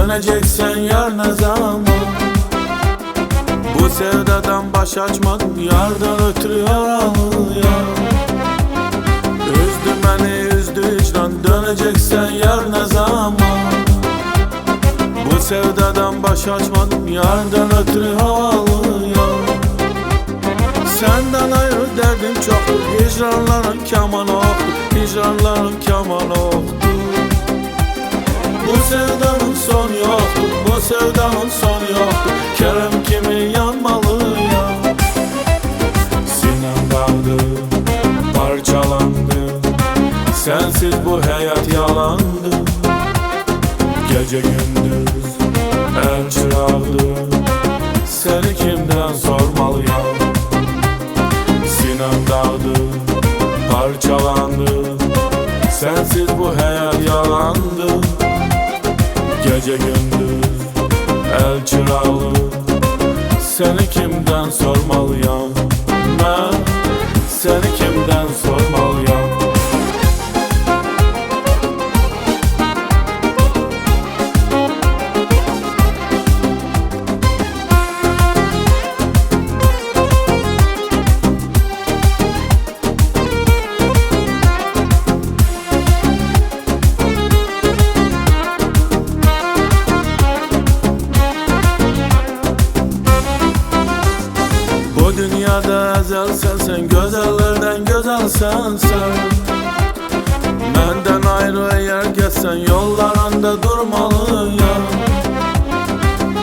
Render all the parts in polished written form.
Döneceksen yar ne zaman? Bu sevdadan baş açmadım, yardan ötürü ağlıyor. Üzdü beni, üzdü hicran, döneceksen yar ne zaman? Bu sevdadan baş açmadım, yardan ötürü ağlıyor. Senden ayrı derdim çoktur, hicranların kemanı oktur, hicranların kemanı oktur. Bu sevdanın sonu yoktur, bu sevdanın sonu yoktur. Kerem kimi yanmalı ya. Sinem dağdı, parçalandı, sensiz bu hayat yalandı. Gece gündüz el çırağdı, seni kimden sormalı ya. Sinem dağdı, parçalandı, sensiz bu hayat yalandı. Gece gündüz el çırağı, seni kimden sormalıyım? Ben seni kimden sormalıyım? Bu dünyada ezelsen sen, gözellerden güzelsen sen. Benden ayrı eğer geçsen, yollarında durmalı ya.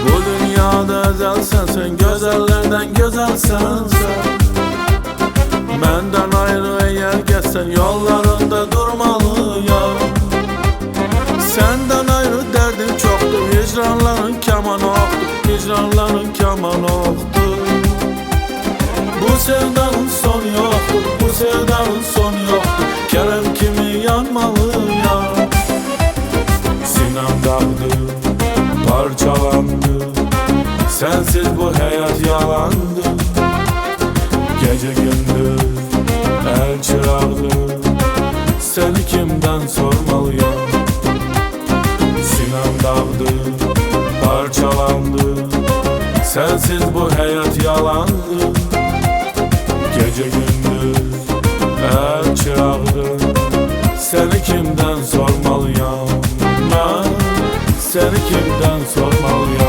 Bu dünyada ezelsen sen, gözellerden güzelsen sen. Benden ayrı eğer geçsen, yollarında durmalı ya. Senden ayrı derdim çoktur, hicranların kemanı oktur, hicranların kemanı oktur. Bu sevdanın sonu yoktur, bu sevdanın sonu yoktur. Kerem kimi yanmalı ya. Sinem dağdı, parçalandı, sensiz bu hayat yalandı. Gece gündüz el çırağdı, seni kimden sormalıyım? Sinem dağdı, parçalandı, sensiz bu hayat yalandı. Gece gündüz el çırağdı, seni kimden sormalıyım? Ben seni kimden sormalıyım?